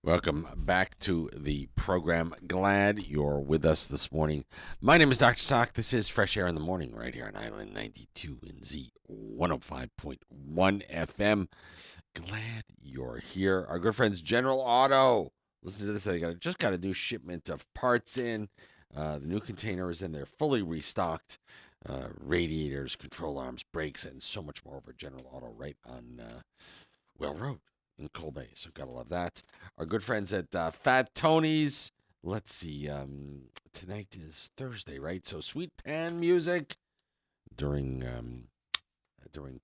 Welcome back to the program. Glad you're with us this morning. My name is Dr.Soc. This is Fresh Air in the Morning right here on Island 92 and Z 105.1 FM. Glad you're here. Our good friends General Auto. Listen to this. They just got a new shipment of parts in. The new container is in there, fully restocked. Radiators, control arms, brakes, and so much more over General Auto right on Well Road in Coal Bay. So gotta love that. Our good friends at Fat Tony's. Let's see. Tonight is Thursday, right? So sweet pan music during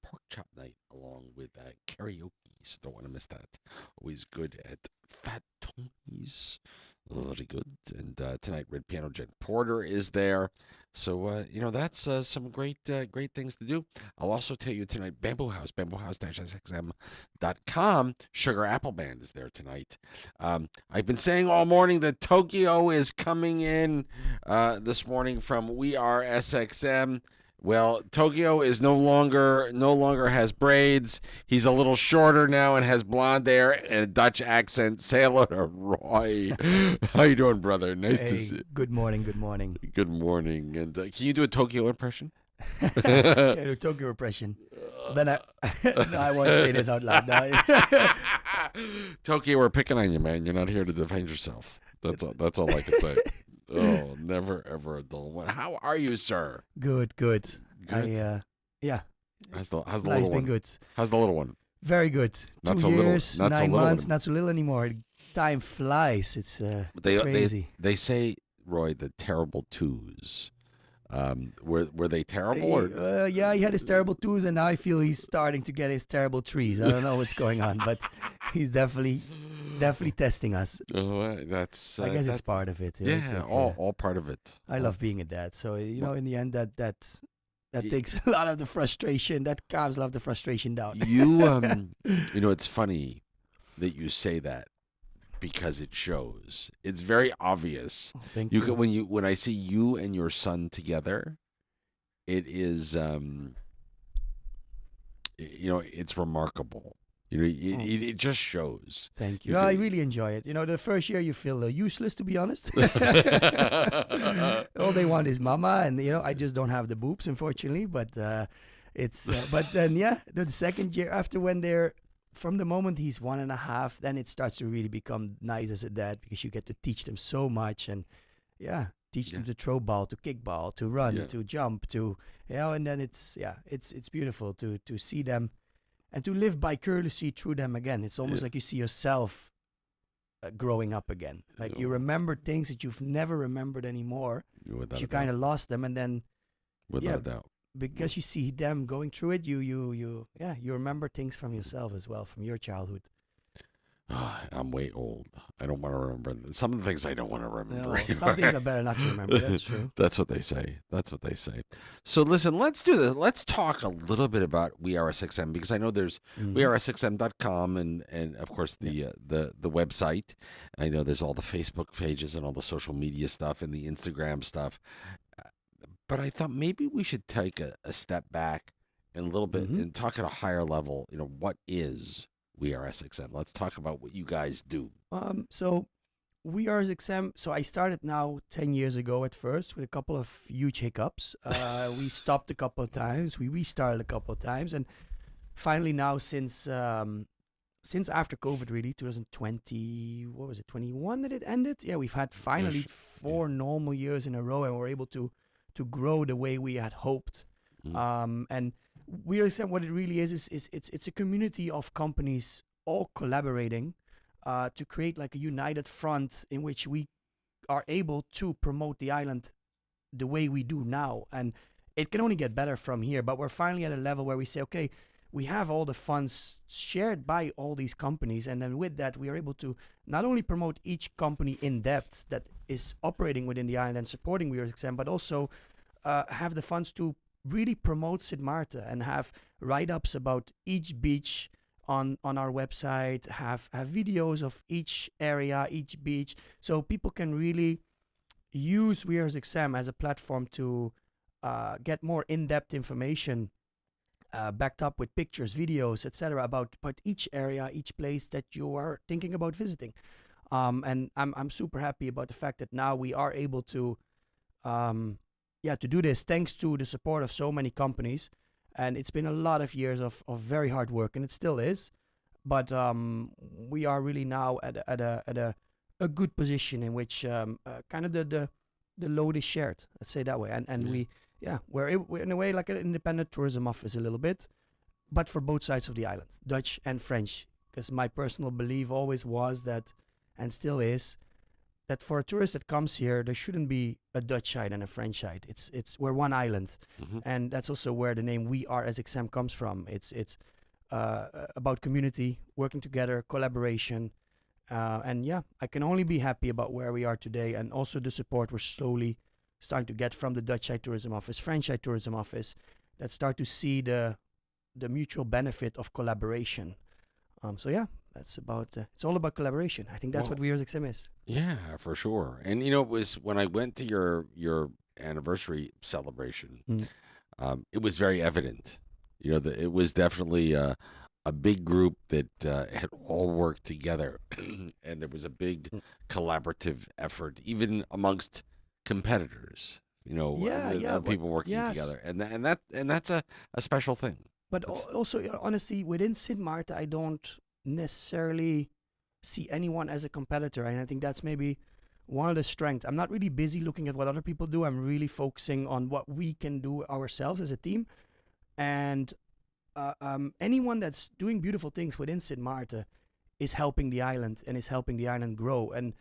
pork chop night, along with karaoke. So don't want to miss that. Always good at Fat Tony's. Very good. And tonight, Red Piano Jet Porter is there. So, that's some great things to do. I'll also tell you tonight, bamboohouse-sxm.com. Sugar Apple Band is there tonight. I've been saying all morning that Tokyo is coming in this morning from We Are SXM. Well, Tokyo is no longer has braids. He's a little shorter now and has blonde hair and a Dutch accent. Say hello to Roy. How you doing, brother? Nice to see you. Good morning. Good morning. Good morning. And can you do a Tokyo impression? Yeah, do Tokyo impression. Then no, I won't say this out loud. No. Tokyo, we're picking on you, man. You're not here to defend yourself. That's all I can say. Oh, never ever a dull one. How are you, sir? Good. Good. Yeah. How's the Life's little been one? good. How's the little one? Very good. Not 2 so little. years, Not so 9 little months, anymore. not so little anymore. Time flies. It's crazy. They say, Roy, the terrible twos. Were they terrible? Or? Yeah, he had his terrible twos, and now I feel he's starting to get his terrible threes. I don't know what's going on, but he's definitely testing us. Oh, that's. I guess it's part of it. Yeah, It's like, all part of it. I love being a dad. So in the end, that takes a lot of the frustration. That calms a lot of the frustration down. It's funny that you say that because it shows. It's very obvious. Thank you. When I see you and your son together, it is it's remarkable. It just shows. Thank you. I really enjoy it. The first year you feel useless, to be honest. All they want is mama, and I just don't have the boobs, unfortunately. But but then the second year after, from the moment he's 1.5, then it starts to really become nice as a dad, because you get to teach them so much, and teach them to throw ball, to kick ball, to run, to jump, and then it's beautiful to see them. And to live vicariously through them again. It's almost like you see yourself growing up again. Like you remember things that you've never remembered anymore. You kind of lost them, and then without a doubt, because you see them going through it, you remember things from yourself as well, from your childhood. I'm way old. I don't want to remember some of the things. I don't want to remember. No, some things are better not to remember. That's true. That's what they say. So listen, let's do this. Let's talk a little bit about We Are SXM, because I know there's wearesxm.com and of course the website. I know there's all the Facebook pages and all the social media stuff and the Instagram stuff. But I thought maybe we should take a step back and a little bit and talk at a higher level. What is We Are SXM? Let's talk about what you guys do. So We Are SXM. So I started now 10 years ago at first with a couple of huge hiccups. We stopped a couple of times. We restarted a couple of times, and finally now since after COVID, really 2020, what was it, 21 that it ended? Yeah, we've had finally 4 normal years in a row, and we're able to grow the way we had hoped. And We Are SXM, what it really is it's a community of companies all collaborating to create like a united front in which we are able to promote the island the way we do now. And it can only get better from here, but we're finally at a level where we say, okay, we have all the funds shared by all these companies, and then with that we are able to not only promote each company in depth that is operating within the island and supporting We Are SXM, but also have the funds to really promote Sid Marta and have write-ups about each beach on our website, have videos of each area, each beach, so people can really use We Are SXM as a platform to get more in-depth information, backed up with pictures, videos, etc., about each area, each place that you are thinking about visiting. And I'm super happy about the fact that now we are able to to do this thanks to the support of so many companies. And it's been a lot of years of very hard work, and it still is. But we are really now at a good position in which kind of the load is shared. Let's say that way. And we're in a way like an independent tourism office a little bit, but for both sides of the island, Dutch and French. Because my personal belief always was that, and still is, that for a tourist that comes here, there shouldn't be a Dutch side and a French side. We're one island, and that's also where the name We Are SXM comes from. It's about community, working together, collaboration, and I can only be happy about where we are today, and also the support we're slowly starting to get from the Dutch side tourism office, French side tourism office, that start to see the mutual benefit of collaboration. That's about. It's all about collaboration. I think that's what We Are SXM is. Yeah, for sure. And it was when I went to your anniversary celebration, it was very evident. That it was definitely a big group that had all worked together, and there was a big collaborative effort, even amongst competitors. People working together, and that's a special thing. But also, honestly, within Sint Maarten, I don't necessarily see anyone as a competitor, and I think that's maybe one of the strengths. I'm not really busy looking at what other people do. I'm really focusing on what we can do ourselves as a team, and anyone that's doing beautiful things within Sint Maarten is helping the island and is helping the island grow. And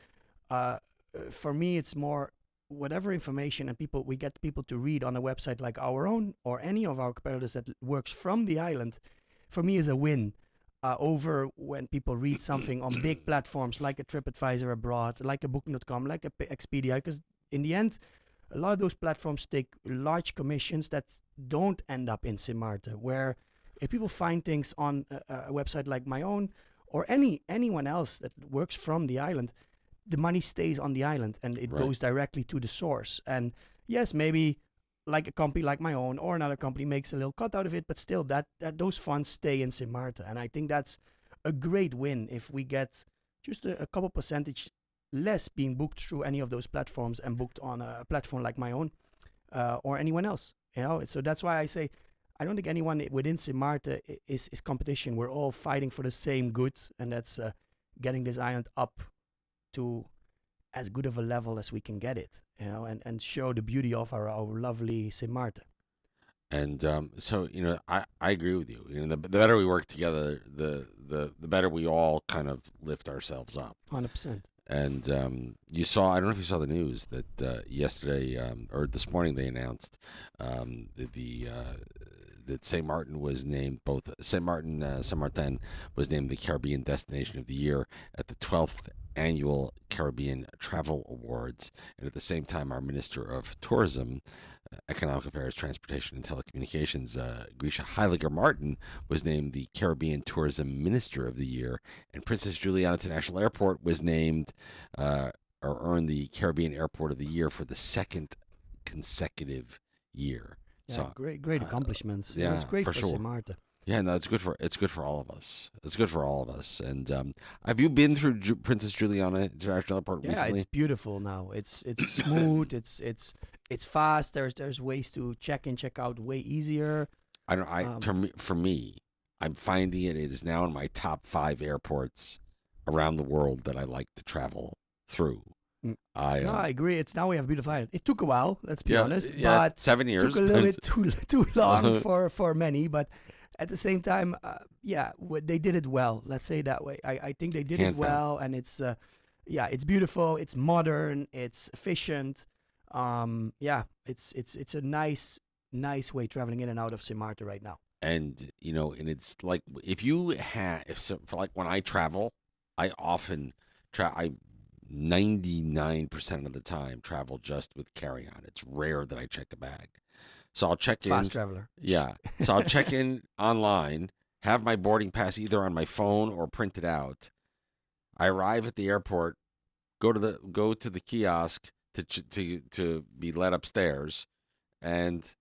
for me, it's more whatever information and we get people to read on a website like our own or any of our competitors that works from the island, for me is a win. Over when people read something on big platforms like a TripAdvisor abroad, like a Booking.com, like a Expedia, because in the end, a lot of those platforms take large commissions that don't end up in Sint Maarten. Where if people find things on a website like my own or anyone else that works from the island, the money stays on the island and it goes directly to the source. And yes, maybe like a company like my own or another company makes a little cut out of it, but still that those funds stay in Sint Maarten. And I think that's a great win if we get just a couple percentage less being booked through any of those platforms and booked on a platform like my own or anyone else. So that's why I say I don't think anyone within Sint Maarten is competition. We're all fighting for the same good, and that's getting this island up to as good of a level as we can get it, and show the beauty of our lovely Sint Maarten. And I agree with you. The better we work together, the better we all kind of lift ourselves up. 100%. And I don't know if you saw the news that yesterday or this morning they announced that Saint Martin was named Saint Martin was named the Caribbean Destination of the Year at the 12th Annual Caribbean Travel Awards. And at the same time, our Minister of Tourism, Economic Affairs, Transportation, and Telecommunications, Grisha Heiliger Martin, was named the Caribbean Tourism Minister of the Year. And Princess Juliana International Airport was named or earned the Caribbean Airport of the Year for the second consecutive year. Yeah, so great accomplishments. Yeah, it's great for sure. Sint Maarten. Yeah, no, it's good for all of us. It's good for all of us. And have you been through Princess Juliana International Airport recently? Yeah, it's beautiful now. It's smooth. It's fast. There's ways to check in, check out way easier. For me, I'm finding it is now in my top 5 airports around the world that I like to travel through. I agree. It's now we have a beautiful island. It took a while, let's be honest. Yeah, but 7 years. Took a little bit too long for many, but at the same time, they did it well. Let's say it that way. I think they did Hands it well, and it's beautiful. It's modern. It's efficient. It's a nice way traveling in and out of Sint Maarten right now. And and it's like for like when I travel, I often 99% of the time travel just with carry-on. It's rare that I check a bag. So I'll check in. Fast traveler. Yeah. So I'll check in online, have my boarding pass either on my phone or printed out. I arrive at the airport, go to the kiosk to be led upstairs, and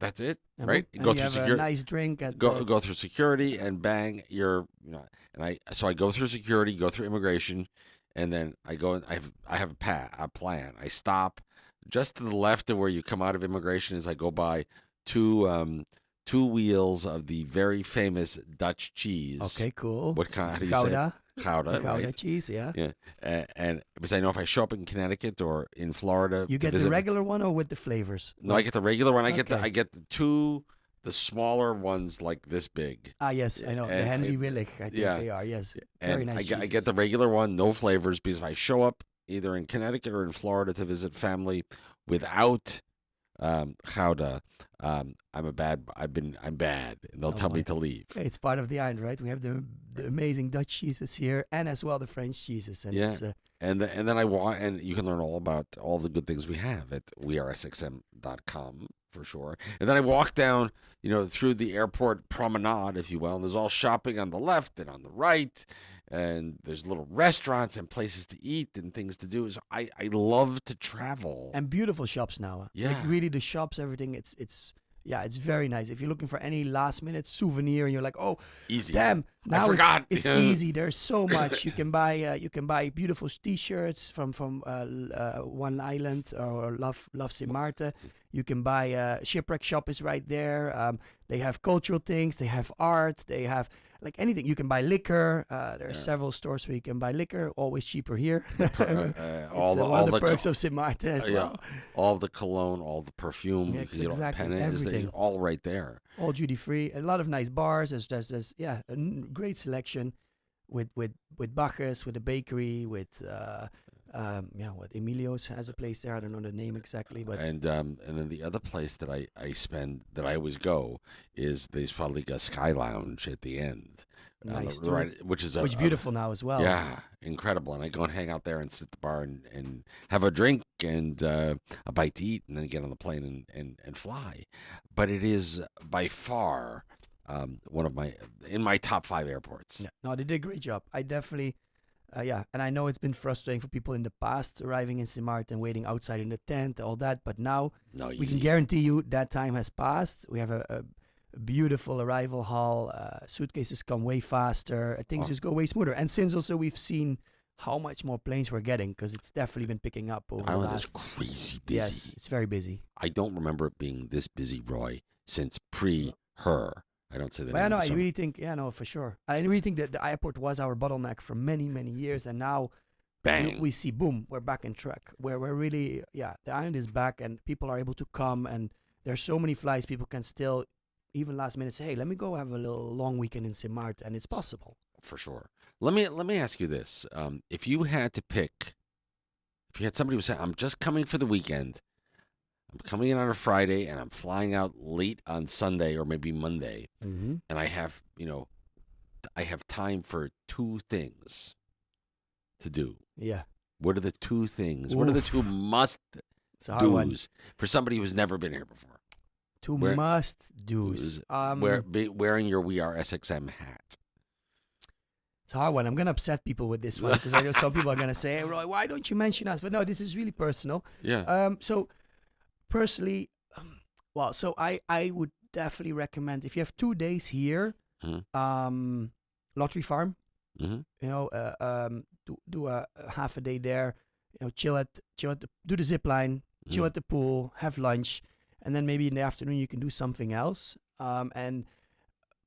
that's it, right? Go through security. A nice drink. Go through security and bang, so I go through security, go through immigration, and then I go and I have a plan. I stop just to the left of where you come out of immigration as I go by two two wheels of the very famous Dutch cheese. Okay, cool. What kind? How do you say it? Gouda. Gouda, Gouda right? cheese, yeah. Yeah, and because I know if I show up in Connecticut or in Florida You to get the visit, regular one or with the flavors? no, I get the regular one. Okay. I get the two, the smaller ones like this big. Ah, yes, I know. The And Henry Willig, I think yeah, they are. Yes, very and nice I get cheeses. the regular one, no flavors, because if I show up either in Connecticut or in Florida to visit family without Gouda, I'm bad, and they'll Oh tell me boy. to leave. It's part of the island, right? We have the amazing Dutch cheeses here, and as well the French cheeses, and Yeah. it's And then I want, and you can learn all about all the good things we have at wearesxm.com for sure. And then I walk down, through the airport promenade, if you will, and there's all shopping on the left and on the right, and there's little restaurants and places to eat and things to do. So I love to travel. and beautiful shops now. Like Yeah. really, the shops, everything. It's yeah, it's very nice. If you're looking for any last minute souvenir, and you're like, oh, Easy. damn, I now forgot. it's easy. There's so much you can buy. You can buy beautiful T-shirts from One Island or Love Sint Maarten. You can buy Shipwreck Shop is right there. They have cultural things. They have art. They have like anything. You can buy liquor. There are several stores where you can buy liquor. Always cheaper here. All It's the one of the co- perks of Sint Maarten as well. all the cologne, all the perfume, Yeah, you can get exactly, all is there, everything. all right there. All duty free. A lot of nice bars. There's great selection with Bacchus, with the bakery, with what Emilio's has a place there. I don't know the name exactly, but And then the other place that I always go is the Svalika Sky Lounge at the end, nice too. right, which is Which beautiful now as well. yeah, incredible. And I go and hang out there and sit at the bar and have a drink and a bite to eat, and then get on the plane and fly. But it is by far one of my top 5 airports. Yeah. No, they did a great job. I definitely, and I know it's been frustrating for people in the past arriving in Sint Maarten, waiting outside in the tent, all that. But now No, we can easy. guarantee you that time has passed. We have a beautiful arrival hall. Suitcases come way faster. Things Oh. just go way smoother. And since also we've seen how much more planes we're getting, because it's definitely been picking up over The the island last. is crazy busy. Yes, it's very busy. I don't remember it being this busy, Roy, since pre-her. I don't say that. But yeah, no, I really think, for sure. I really think that the airport was our bottleneck for many, many years, and now Bang. we see, boom, we're back in track. Where we're really, the island is back, and people are able to come, and there's so many flights. People can still, even last minute, say, hey, let me go have a little long weekend in Sint Maarten, and it's possible. For sure. Let me ask you this: if you had to pick, if you had somebody who said, "I'm just coming for the weekend. I'm coming in on a Friday, and I'm flying out late on Sunday or maybe Monday, Mm-hmm. and I have time for 2 things to do." Yeah, What are the 2 things? What are the 2 must it's a hard one. do's for somebody who's never been here before? Two Where- must do's. Wearing your We Are SXM hat. It's a hard one. I'm gonna upset people with this one because I know some people are gonna say, hey, Roy, why don't you mention us? But no, this is really personal. Yeah. So personally, so I would definitely recommend if you have 2 days here, Mhm. Lottery Farm. Mm-hmm. Do a half a day there. Chill at do the zip line, chill Mm. at the pool, have lunch, and then maybe in the afternoon you can do something else. And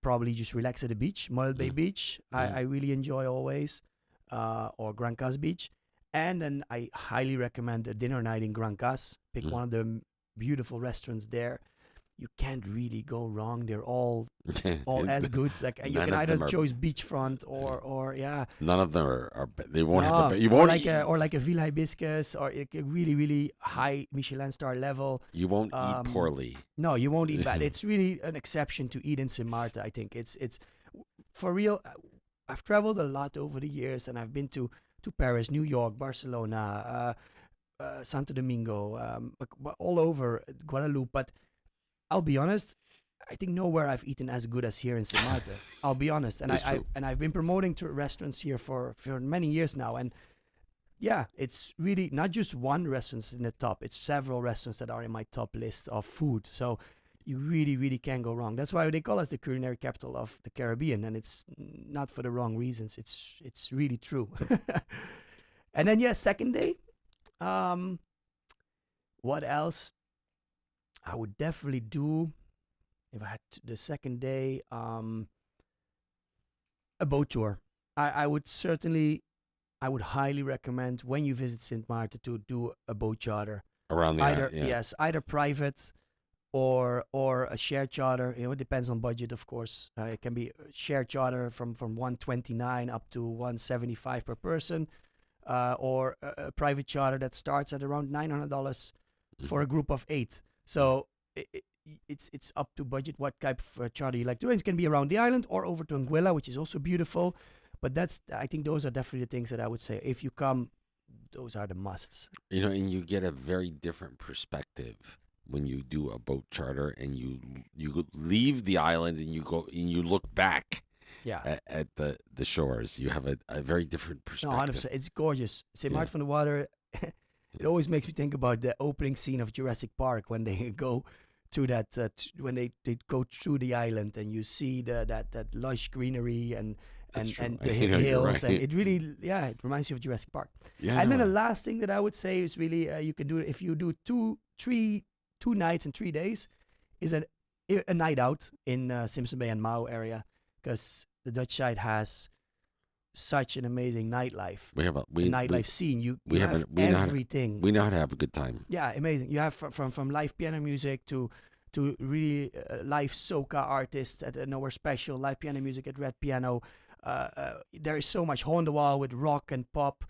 probably just relax at the beach, Moyle Bay Beach. I really enjoy always, or Grand Cas Beach. And then I highly recommend a dinner night in Grand Cas. Pick one of the beautiful restaurants there. You can't really go wrong. They're all as good. Like you None can of either them are- choose beachfront or None of them are they won't no, have the, you or won't like eat, a Villa Hibiscus or like a really really high Michelin star level. you won't eat poorly. No, you won't eat bad. It's really an exception to eat in Sint Maarten. I think it's for real. I've traveled a lot over the years, and I've been to Paris, New York, Barcelona, Santo Domingo, all over Guadeloupe. But I'll be honest, I think nowhere I've eaten as good as here in Sint Maarten. I'll be honest, and It's true. I've been promoting to restaurants here for many years now, and yeah, it's really not just one restaurant in the top. It's several restaurants that are in my top list of food. So you really, really can't go wrong. That's why they call us the culinary capital of the Caribbean, and it's not for the wrong reasons. It's really true. And then yeah, second day. What else? I would definitely do if I had the second day. A boat tour. I would certainly, I would highly recommend when you visit Sint Maarten to do a boat charter. Around the Either yeah. yes, either private or a shared charter. You know, it depends on budget, of course. It can be a shared charter from 129 up to 175 per person, or a private charter that starts at around $900 for a group of 8. So it's up to budget what type of charter you like to do. It can be around the island or over to Anguilla, which is also beautiful. But I think those are definitely the things that I would say. If you come, those are the musts. You know, and you get a very different perspective when you do a boat charter and you leave the island and you go and you look back Yeah. at the shores. You have a very different No, perspective. 100%. It's gorgeous. Sint Yeah. Maarten van de Water, it always makes me think about the opening scene of Jurassic Park when they go to that, when they go through the island and you see that lush greenery and That's true. the You know, you're hills, and right. it really, yeah, it reminds you of Jurassic Park. Yeah, And then the no, last thing that I would say is really, you can do, if you do 2 nights and 3 days, is a night out in Simpson Bay and Mao area, because the Dutch side has such an amazing nightlife. we have a The nightlife scene. You we have have we know how to, everything. we know how to have a good time. Yeah, amazing. You have from live piano music to really live soca artists at Nowhere Special, live piano music at Red Piano. There is so much hole in the wall with rock and pop.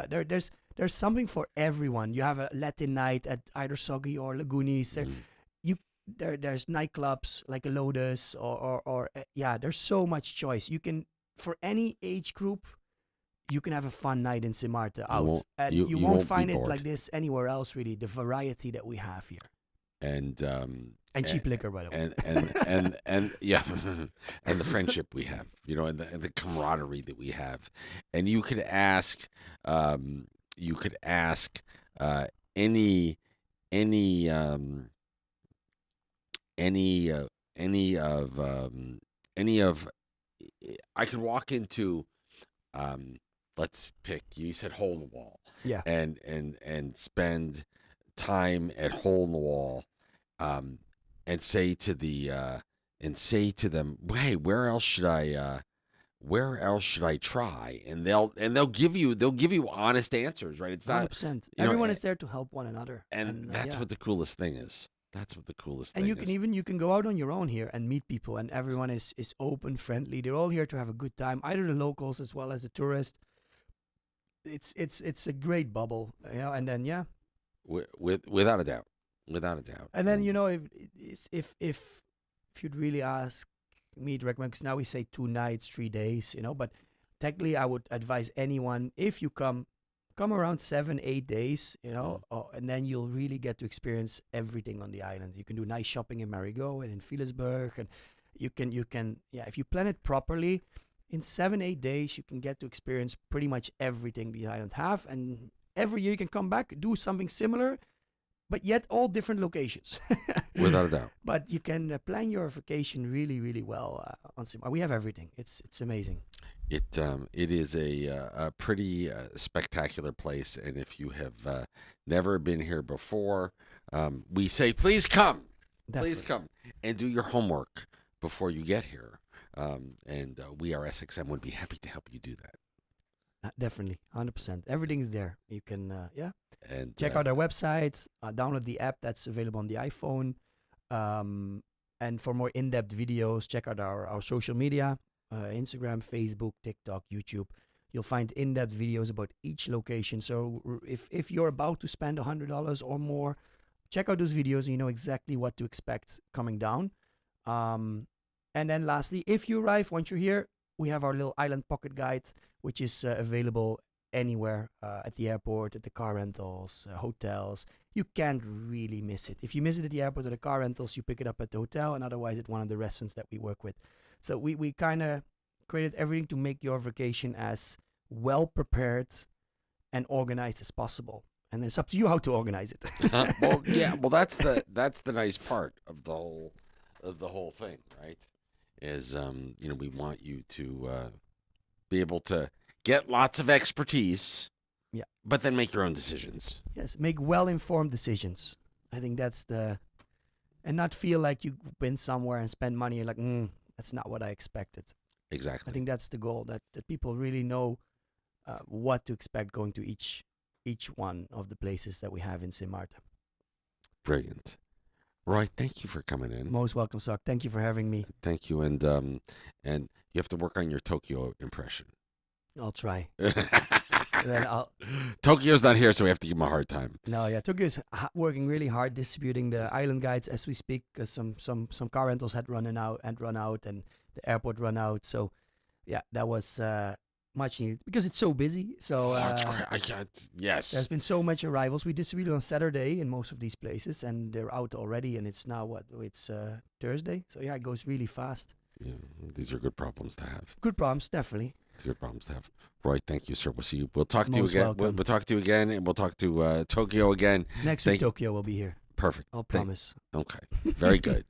There's something for everyone. You have a Latin night at either Soggy or Lagoonies. Mm. There's nightclubs like a Lotus or yeah. There's so much choice. You can, for any age group, you can have a fun night in Sint Maarten out, won't- and you you won't won't be find it bored. like this anywhere else. Really, the variety that we have here, And and cheap liquor, by the way. and yeah, and the friendship we have, you know, and the camaraderie that we have, and you could ask, you could ask any any um, any any of any of I could walk into, um, let's pick. You said hole in the wall, Yeah, and spend time at hole in the wall, um, and say to them, hey, where else should I try? And they'll give you honest answers, right? It's not, 100%. you know, Everyone is there to help one another, and that's yeah. what the coolest thing is. That's what the coolest And thing you can is. even, you can go out on your own here and meet people, and everyone is open, friendly. They're all here to have a good time, either the locals as well as the tourists. It's a great bubble, you know. And then yeah, Without a doubt, without a doubt. and then you know, if you'd really ask me to recommend, because now we say 2 nights, 3 days, you know, but technically I would advise anyone, if you come around 7-8 days, you know, and then you'll really get to experience everything on the island. You can do nice shopping in Marigot and in Philipsburg, and you can yeah, if you plan it properly, in 7-8 days you can get to experience pretty much everything the island have, and every year you can come back, do something similar, but yet all different locations. Without a doubt. But you can plan your vacation really, really well on Simba. We have everything. It's amazing. It is a pretty spectacular place, and if you have never been here before, we say please come, please Definitely. come, and do your homework before you get here. And We Are SXM would be happy to help you do that. Definitely, 100%. Everything's there. You can, yeah, And check out our website, download the app that's available on the iPhone. And for more in-depth videos, check out our social media, Instagram, Facebook, TikTok, YouTube. You'll find in-depth videos about each location. So if you're about to spend $100 or more, check out those videos and you know exactly what to expect coming down. And then lastly, if you arrive, once you're here, we have our little island pocket guide, which is available anywhere, at the airport, at the car rentals, hotels. You can't really miss it. If you miss it at the airport or the car rentals, you pick it up at the hotel, and otherwise at one of the restaurants that we work with. So we kind of created everything to make your vacation as well prepared and organized as possible. And then it's up to you how to organize it. well, yeah, well that's the nice part of the whole thing, right? Is we want you to be able to get lots of expertise, Yeah. But then make your own decisions. Yes, make well-informed decisions. I think that's and not feel like you've been somewhere and spend money. You're like, that's not what I expected. I Exactly. think that's the goal, that people really know what to expect going to each one of the places that we have in Sint Maarten. Brilliant. Roy, thank you for coming in. Most welcome, Soc. Thank you for having me. Thank you, and you have to work on your Tokyo impression. I'll try. Then Tokyo's not here, so we have to give him a hard time. No, yeah, Tokyo's working really hard distributing the island guides as we speak, because some car rentals had run out, and the airport run out. So, yeah, that was much needed because it's so busy. So yes, there's been so much arrivals. We distributed on Saturday in most of these places, and they're out already. And it's now it's Thursday. So yeah, it goes really fast. Yeah, these are good problems to have. Good problems, definitely. Good problems to have. Roy, thank you, sir. We'll see you. We'll talk to Most you again. welcome. We'll talk to you again, and we'll talk to Tokyo again. Next week, Tokyo will be here. Perfect. I'll promise. Okay. Very good.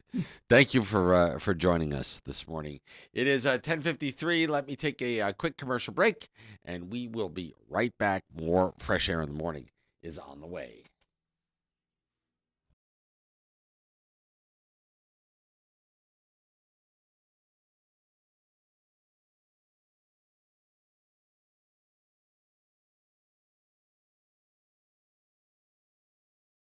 Thank you for joining us this morning. It is 10:53. Let me take a quick commercial break, and we will be right back. More Fresh Air in the Morning is on the way.